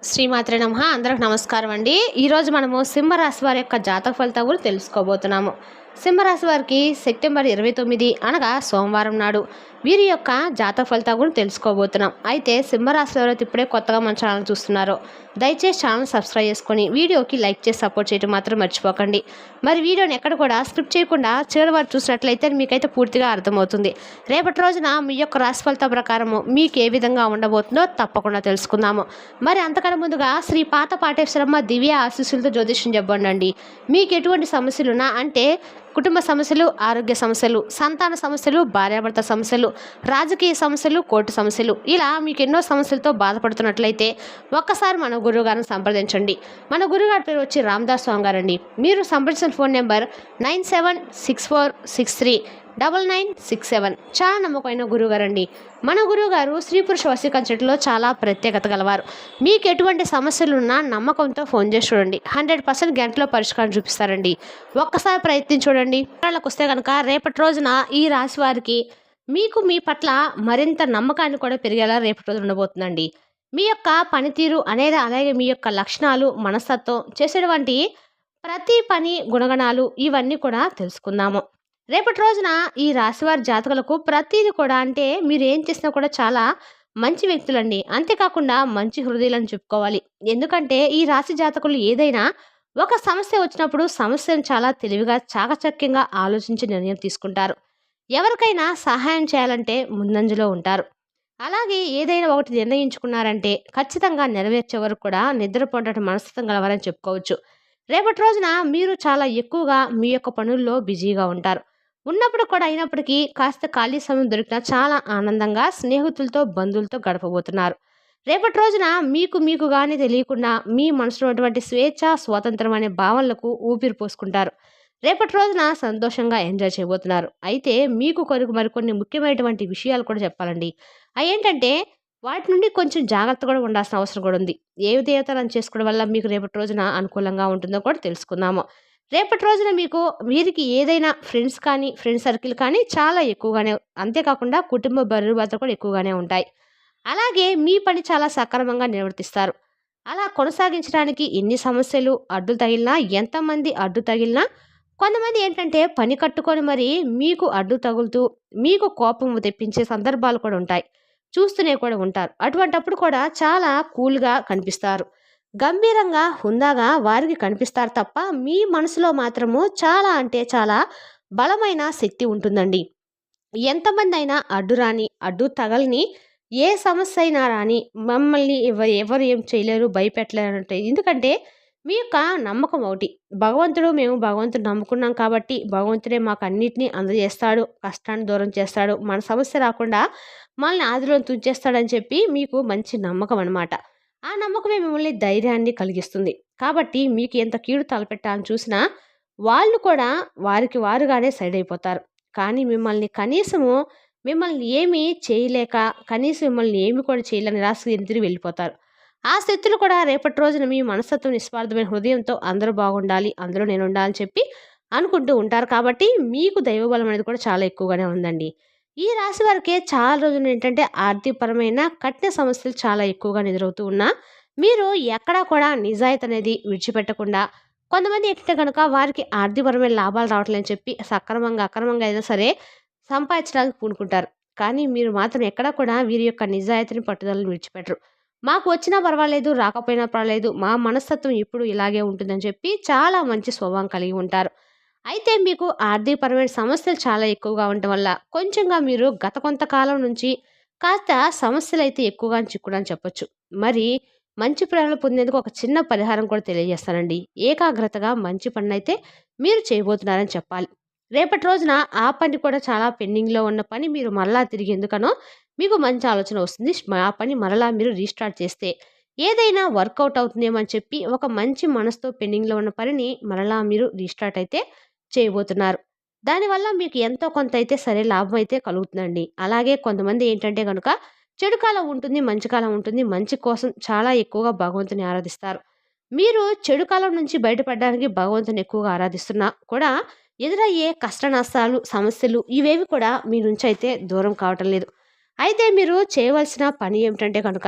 శ్రీమాత్రే నమః. అందరికి నమస్కారం అండి. ఈరోజు మనము సింహరాశి వారి యొక్క జాతక ఫలితాలు కూడా తెలుసుకోబోతున్నాము. సింహరాశి వారికి సెప్టెంబర్ 29 అనగా సోమవారం నాడు వీరి యొక్క జాతక ఫలితాలు కూడా తెలుసుకోబోతున్నాం. అయితే సింహరాశి ఎవరైతే ఇప్పుడే కొత్తగా మన ఛానల్ చూస్తున్నారో దయచేసి ఛానల్ సబ్స్క్రైబ్ చేసుకొని వీడియోకి లైక్ చేసి సపోర్ట్ చేయడం మాత్రం మర్చిపోకండి. మరి వీడియోని ఎక్కడ కూడా స్క్రిప్ట్ చేయకుండా చివరి వారు చూసినట్లయితే మీకైతే పూర్తిగా అర్థమవుతుంది. రేపటి రోజున మీ యొక్క రాశి ఫలితం ప్రకారము మీకు ఏ విధంగా ఉండబోతుందో తప్పకుండా తెలుసుకుందాము. మరి అంతకన్నా ముందుగా శ్రీ పాత పాటేశ్వరమ్మ దివ్య ఆశీస్సులతో జ్యోతిష్యం చెప్పండి. మీకు ఎటువంటి సమస్యలున్నా అంటే కుటుంబ సమస్యలు, ఆరోగ్య సమస్యలు, సంతాన సమస్యలు, భార్యాభర్త సమస్యలు, రాజకీయ సమస్యలు, కోర్టు సమస్యలు, ఇలా మీకు ఎన్నో సమస్యలతో బాధపడుతున్నట్లయితే ఒక్కసారి మన గురువుగారిని సంప్రదించండి. మన గురుగారి పేరు వచ్చి రామదాస్ స్వామి గారండి. మీరు సంప్రదించిన ఫోన్ నెంబర్ 9764639967. చాలా నమ్మకమైన గురువుగారండి. మన గురువుగారు స్త్రీ పురుష వశీకరణలో చాలా ప్రత్యేకత గలవారు. మీకు ఎటువంటి సమస్యలున్నా నమ్మకంతో ఫోన్ చేసి చూడండి. 100% గంటలో పరిష్కారం చూపిస్తారండి. ఒక్కసారి ప్రయత్నించి చూడండి. వాళ్ళకు వస్తే కనుక రేపటి రోజున ఈ రాశి వారికి మీకు మీ పట్ల మరింత నమ్మకాన్ని కూడా పెరిగేలా రేపటి రోజు ఉండబోతుందండి. మీ యొక్క పనితీరు అనేది, అలాగే మీ యొక్క లక్షణాలు, మనస్తత్వం, చేసేటువంటి ప్రతి పని గుణగణాలు ఇవన్నీ కూడా తెలుసుకుందాము. రేపటి రోజున ఈ రాశివారి జాతకులకు ప్రతిదీ కూడా అంటే మీరు ఏం చేసినా కూడా చాలా మంచి వ్యక్తులండి. అంతేకాకుండా మంచి హృదయాలను చెప్పుకోవాలి. ఎందుకంటే ఈ రాశి జాతకులు ఏదైనా ఒక సమస్య వచ్చినప్పుడు సమస్యను చాలా తెలివిగా చాకచక్యంగా ఆలోచించి నిర్ణయం తీసుకుంటారు. ఎవరికైనా సహాయం చేయాలంటే ముందంజలో ఉంటారు. అలాగే ఏదైనా ఒకటి నిర్ణయించుకున్నారంటే ఖచ్చితంగా నెరవేర్చే వరకు కూడా నిద్రపోయేట మనస్తత్వం గలవారని చెప్పుకోవచ్చు. రేపటి రోజున మీరు చాలా ఎక్కువగా మీ యొక్క పనుల్లో బిజీగా ఉంటారు. ఉన్నప్పుడు కూడా అయినప్పటికీ కాస్త ఖాళీ సమయం దొరికినా చాలా ఆనందంగా స్నేహితులతో, బంధువులతో గడపబోతున్నారు. రేపటి రోజున మీకు కానీ తెలియకుండా మీ మనసులో ఉన్నటువంటి స్వేచ్ఛ, స్వాతంత్రం అనే భావనలకు ఊపిరి పోసుకుంటారు. రేపటి రోజున సంతోషంగా ఎంజాయ్ చేయబోతున్నారు. అయితే మీకు కొరకు మరికొన్ని ముఖ్యమైనటువంటి విషయాలు కూడా చెప్పాలండి. అవి ఏంటంటే వాటి నుండి కొంచెం జాగ్రత్త కూడా ఉండాల్సిన అవసరం కూడా ఉంది. ఏ దేవతలను చేసుకోవడం వల్ల మీకు రేపటి రోజున అనుకూలంగా ఉంటుందో కూడా తెలుసుకుందాము. రేపటి రోజున వీరికి ఏదైనా ఫ్రెండ్స్ కానీ, ఫ్రెండ్ సర్కిల్ కానీ చాలా ఎక్కువగానే, అంతేకాకుండా కుటుంబ బరువుబాధ్యతలు కూడా ఎక్కువగానే ఉంటాయి. అలాగే మీ పని చాలా సక్రమంగా నిర్వర్తిస్తారు. అలా కొనసాగించడానికి ఎన్ని సమస్యలు అడ్డు తగిలినా, ఎంతమంది అడ్డు తగిలినా, కొంతమంది ఏంటంటే పని కట్టుకొని మరి మీకు అడ్డు తగులుతూ మీకు కోపం తెప్పించే సందర్భాలు కూడా ఉంటాయి. చూస్తూనే కూడా ఉంటారు. అటువంటప్పుడు కూడా చాలా కూల్గా కనిపిస్తారు. గంభీరంగా, హుందాగా వారికి కనిపిస్తారు తప్ప మీ మనసులో మాత్రము చాలా అంటే చాలా బలమైన శక్తి ఉంటుందండి. ఎంతమంది అయినా అడ్డు రాని, అడ్డు తగలని, ఏ సమస్య అయినా రాని మమ్మల్ని ఎవరు ఏం చేయలేరు, భయపెట్టలేరు అంటే. ఎందుకంటే మీ యొక్క నమ్మకం ఒకటి. మేము భగవంతుడు నమ్ముకున్నాం కాబట్టి భగవంతుడే మాకు అన్నిటినీ అందజేస్తాడు, కష్టాన్ని దూరం చేస్తాడు, మన సమస్య రాకుండా మనల్ని ఆదిలో తుంచేస్తాడని చెప్పి మీకు మంచి నమ్మకం అనమాట. ఆ నమ్మకమే మిమ్మల్ని ధైర్యాన్ని కలిగిస్తుంది. కాబట్టి మీకు ఎంత కీడు తలపెట్టాలని చూసినా వాళ్ళు కూడా వారికి వారుగానే సైడ్ అయిపోతారు. కానీ మిమ్మల్ని ఏమీ చేయలేక, కనీసం మిమ్మల్ని ఏమి కూడా చేయలేని నిరాశకు తిరిగి వెళ్ళిపోతారు. ఆ శక్తులు కూడా రేపటి రోజున మీ మనస్తత్వం, నిస్వార్థమైన హృదయంతో అందరూ బాగుండాలి, అందులో నేను ఉండాలని చెప్పి అనుకుంటూ ఉంటారు. కాబట్టి మీకు దైవబలం అనేది కూడా చాలా ఎక్కువగానే ఉందండి. ఈ రాశి వారికి చాలా రోజులు ఏంటంటే ఆర్థికపరమైన కఠిన సమస్యలు చాలా ఎక్కువగా ఎదురవుతూ ఉన్నా మీరు ఎక్కడా కూడా నిజాయితీ అనేది విడిచిపెట్టకుండా, కొంతమంది ఏంటంటే కనుక వారికి ఆర్థికపరమైన లాభాలు రావట్లేదని చెప్పి సక్రమంగా, అక్రమంగా అయినా సరే సంపాదించడానికి పూనుకుంటారు. కానీ మీరు మాత్రం ఎక్కడా కూడా వీరి యొక్క నిజాయితీని, పట్టుదలను విడిచిపెట్టరు. మాకు వచ్చినా పర్వాలేదు, రాకపోయినా పర్వాలేదు, మా మనస్తత్వం ఇప్పుడు ఇలాగే ఉంటుందని చెప్పి చాలా మంచి స్వభావం కలిగి ఉంటారు. అయితే మీకు ఆర్థికపరమైన సమస్యలు చాలా ఎక్కువగా ఉండటం వల్ల కొంచెంగా మీరు గత కొంతకాలం నుంచి కాస్త సమస్యలైతే ఎక్కువగా చిక్కుడని చెప్పొచ్చు. మరి మంచి ప్రేరణ పొందేందుకు ఒక చిన్న పరిహారం కూడా తెలియజేస్తానండి. ఏకాగ్రతగా మంచి పనినైతే మీరు చేయబోతున్నారని చెప్పాలి. రేపటి రోజున ఆ పని కూడా చాలా పెండింగ్‌లో ఉన్న పని మీరు మరలా తిరిగి ఎందుకనో మీకు మంచి ఆలోచన వస్తుంది. ఆ పని మరలా మీరు రీస్టార్ట్ చేస్తే ఏదైనా వర్కౌట్ అవుతుందేమో అని చెప్పి ఒక మంచి మనసుతో పెండింగ్‌లో ఉన్న పనిని మరలా మీరు రీస్టార్ట్ అయితే చేయబోతున్నారు. దానివల్ల మీకు ఎంతో కొంత అయితే సరే లాభం అయితే కలుగుతుందండి. అలాగే కొంతమంది ఏంటంటే గనుక చెడు కాలం ఉంటుంది, మంచి కాలం ఉంటుంది. మంచి కోసం చాలా ఎక్కువగా భగవంతుని ఆరాధిస్తారు. మీరు చెడు కాలం నుంచి బయటపడడానికి భగవంతుని ఎక్కువగా ఆరాధిస్తున్నా కూడా ఎదురయ్యే కష్ట నష్టాలు, సమస్యలు ఇవేవి కూడా మీ నుంచి అయితే దూరం కావటం లేదు. అయితే మీరు చేయవలసిన పని ఏమిటంటే కనుక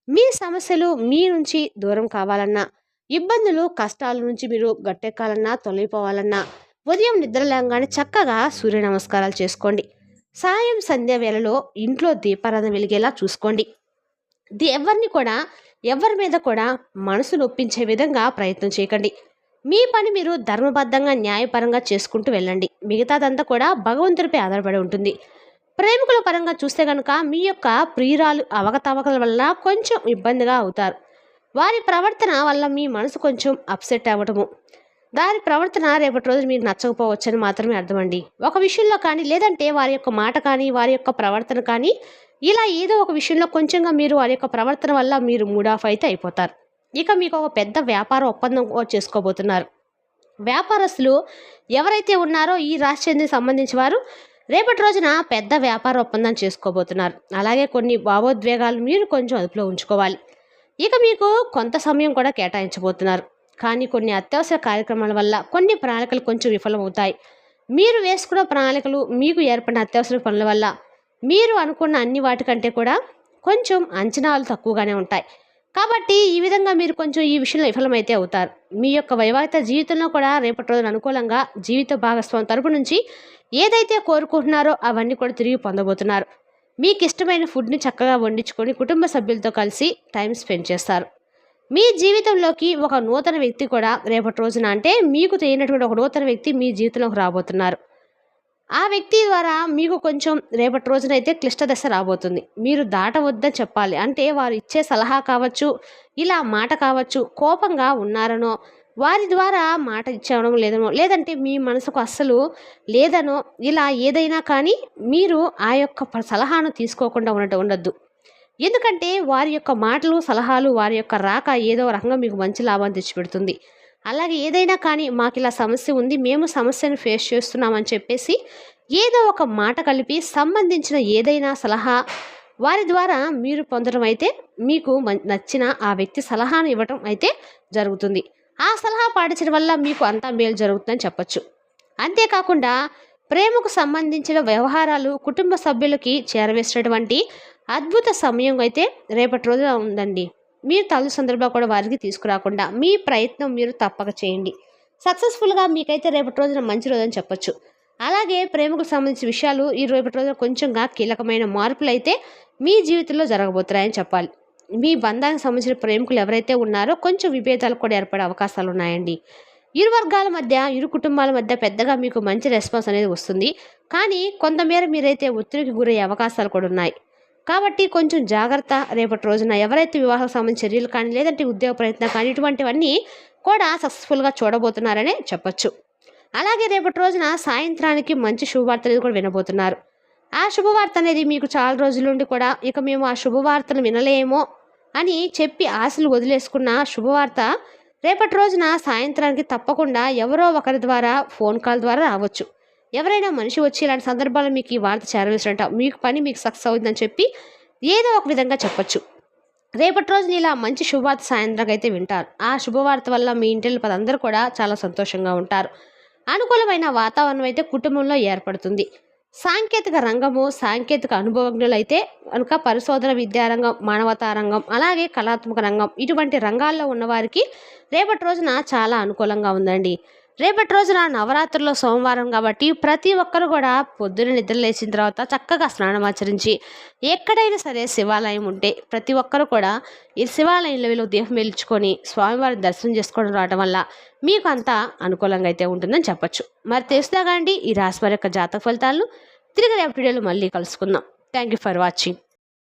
మీ సమస్యలు మీ నుంచి దూరం కావాలన్నా, ఇబ్బందులు కష్టాల నుంచి మీరు గట్టెక్కాలన్నా, తొలగిపోవాలన్నా ఉదయం నిద్ర లేవగానే చక్కగా సూర్య నమస్కారాలు చేసుకోండి. సాయం సంధ్య వేళలో ఇంట్లో దీపారాధన వెలిగేలా చూసుకోండి. ఎవరి మీద కూడా మనసు నొప్పించే విధంగా ప్రయత్నం చేయకండి. మీ పని మీరు ధర్మబద్ధంగా న్యాయపరంగా చేసుకుంటూ వెళ్ళండి. మిగతాదంతా కూడా భగవంతుడిపై ఆధారపడి ఉంటుంది. ప్రేమికుల పరంగా చూస్తే కనుక మీ యొక్క ప్రియురాలు అవకతవకల వల్ల కొంచెం ఇబ్బందిగా అవుతారు. వారి ప్రవర్తన వల్ల మీ మనసు కొంచెం అప్సెట్ అవ్వటము, దాని ప్రవర్తన రేపటి రోజు మీకు నచ్చకపోవచ్చని మాత్రమే అర్థమండి. ఒక విషయంలో కానీ, లేదంటే వారి యొక్క మాట కానీ, వారి యొక్క ప్రవర్తన కానీ, ఇలా ఏదో ఒక విషయంలో కొంచెంగా మీరు వారి యొక్క ప్రవర్తన వల్ల మీరు మూడ్ ఆఫ్ అయితే అయిపోతారు. ఇక మీకు ఒక పెద్ద వ్యాపార ఒప్పందం చేసుకోబోతున్నారు. వ్యాపారస్తులు ఎవరైతే ఉన్నారో ఈ రాశి చెందికి సంబంధించి వారు రేపటి రోజున పెద్ద వ్యాపార ఒప్పందం చేసుకోబోతున్నారు. అలాగే కొన్ని భావోద్వేగాలు మీరు కొంచెం అదుపులో ఉంచుకోవాలి. ఇక మీకు కొంత సమయం కూడా కేటాయించబోతున్నారు. కానీ కొన్ని అత్యవసర కార్యక్రమాల వల్ల కొన్ని ప్రణాళికలు కొంచెం విఫలమవుతాయి. మీరు వేసుకున్న ప్రణాళికలు, మీకు ఏర్పడిన అత్యవసర పనుల వల్ల మీరు అనుకున్న అన్ని వాటికంటే కూడా కొంచెం అంచనాలు తక్కువగానే ఉంటాయి. కాబట్టి ఈ విధంగా మీరు కొంచెం ఈ విషయంలో విఫలమైతే అవుతారు. మీ యొక్క వైవాహిక జీవితంలో కూడా రేపటి రోజున అనుకూలంగా జీవిత భాగస్వామి తరపు నుంచి ఏదైతే కోరుకుంటున్నారో అవన్నీ కూడా తిరిగి పొందబోతున్నారు. మీకు ఇష్టమైన ఫుడ్ని చక్కగా వండించుకొని కుటుంబ సభ్యులతో కలిసి టైం స్పెండ్ చేస్తారు. మీ జీవితంలోకి ఒక నూతన వ్యక్తి కూడా రేపటి రోజున, అంటే మీకు తెలియనటువంటి ఒక నూతన వ్యక్తి మీ జీవితంలోకి రాబోతున్నారు. ఆ వ్యక్తి ద్వారా మీకు కొంచెం రేపటి రోజున అయితే క్లిష్ట దశ రాబోతుంది. మీరు దాటవద్దని చెప్పాలి. అంటే వారు ఇచ్చే సలహా కావచ్చు, ఇలా మాట కావచ్చు, కోపంగా ఉన్నారనో, వారి ద్వారా మాట ఇచ్చేవడం లేదనో, లేదంటే మీ మనసుకు అస్సలు లేదనో, ఇలా ఏదైనా కానీ మీరు ఆ యొక్క సలహాను తీసుకోకుండా ఉండద్దు. ఎందుకంటే వారి యొక్క మాటలు, సలహాలు, వారి యొక్క రాక ఏదో రకంగా మీకు మంచి లాభాన్ని తెచ్చిపెడుతుంది. అలాగే ఏదైనా కానీ మాకు ఇలా సమస్య ఉంది, మేము సమస్యను ఫేస్ చేస్తున్నామని చెప్పేసి ఏదో ఒక మాట కలిపి సంబంధించిన ఏదైనా సలహా వారి ద్వారా మీరు పొందడం అయితే, మీకు నచ్చిన ఆ వ్యక్తి సలహాను ఇవ్వటం అయితే జరుగుతుంది. ఆ సలహా పాటించడం వల్ల మీకు అంతా మేలు జరుగుతుందని చెప్పచ్చు. అంతేకాకుండా ప్రేమకు సంబంధించిన వ్యవహారాలు కుటుంబ సభ్యులకి చేరవేసినటువంటి అద్భుత సమయం అయితే రేపటి రోజున ఉందండి. మీరు తల్లి సందర్భంగా కూడా వారికి తీసుకురాకుండా మీ ప్రయత్నం మీరు తప్పక చేయండి. సక్సెస్ఫుల్గా మీకైతే రేపటి రోజున మంచి రోజు అని చెప్పొచ్చు. అలాగే ప్రేమకు సంబంధించిన విషయాలు ఈ రేపటి రోజున కొంచెంగా కీలకమైన మార్పులు అయితే మీ జీవితంలో జరగబోతున్నాయని చెప్పాలి. మీ బంధానికి సంబంధించిన ప్రేమికులు ఎవరైతే ఉన్నారో కొంచెం విభేదాలు కూడా ఏర్పడే అవకాశాలు ఉన్నాయండి. ఇరు వర్గాల మధ్య, ఇరు కుటుంబాల మధ్య పెద్దగా మీకు మంచి రెస్పాన్స్ అనేది వస్తుంది. కానీ కొంతమేర మీరైతే ఒత్తిడికి గురయ్యే అవకాశాలు కూడా ఉన్నాయి. కాబట్టి కొంచెం జాగ్రత్త. రేపటి రోజున ఎవరైతే వివాహాలకు సంబంధించిన చర్యలు కానీ, లేదంటే ఉద్యోగ ప్రయత్నం కానీ, ఇటువంటివన్నీ కూడా సక్సెస్ఫుల్గా చూడబోతున్నారనే చెప్పచ్చు. అలాగే రేపటి రోజున సాయంత్రానికి మంచి శుభవార్త అనేది కూడా వినబోతున్నారు. ఆ శుభవార్త అనేది మీకు చాలా రోజుల నుండి కూడా ఇక మేము ఆ శుభవార్తను వినలేమో అని చెప్పి ఆశలు వదిలేసుకున్న శుభవార్త రేపటి రోజున సాయంత్రానికి తప్పకుండా ఎవరో ఒకరి ద్వారా, ఫోన్ కాల్ ద్వారా రావచ్చు. ఎవరైనా మనిషి వచ్చి ఇలాంటి సందర్భాలు మీకు ఈ వార్త చేరవేసినట్ట మీకు పని మీకు సక్సెస్ అవుతుందని చెప్పి ఏదో ఒక విధంగా చెప్పచ్చు. రేపటి రోజున ఇలా మంచి శుభవార్త సాయంత్రం అయితే వింటారు. ఆ శుభవార్త వల్ల మీ ఇంటిలో అందరూ కూడా చాలా సంతోషంగా ఉంటారు. అనుకూలమైన వాతావరణం అయితే కుటుంబంలో ఏర్పడుతుంది. సాంకేతిక రంగము, సాంకేతిక అనుభవజ్ఞులు అయితే కనుక పరిశోధన, విద్యారంగం, మానవతా రంగం, అలాగే కళాత్మక రంగం, ఇటువంటి రంగాల్లో ఉన్నవారికి రేపటి రోజున చాలా అనుకూలంగా ఉందండి. రేపటి రోజున నవరాత్రుల్లో సోమవారం కాబట్టి ప్రతి ఒక్కరు కూడా పొద్దున్న నిద్ర లేచిన తర్వాత చక్కగా స్నానం ఆచరించి, ఎక్కడైనా సరే శివాలయం ఉంటే ప్రతి ఒక్కరు కూడా ఈ శివాలయంలో దీపం వెలిగించుకొని స్వామివారిని దర్శనం చేసుకోవడం రావడం వల్ల మీకు అంతా అనుకూలంగా అయితే ఉంటుందని చెప్పచ్చు. మరి తెలుసుదా అండి ఈ రాశి వారి యొక్క జాతక ఫలితాలను. తిరిగి రేపటి వీడియోలో మళ్ళీ కలుసుకుందాం. Thank you for watching.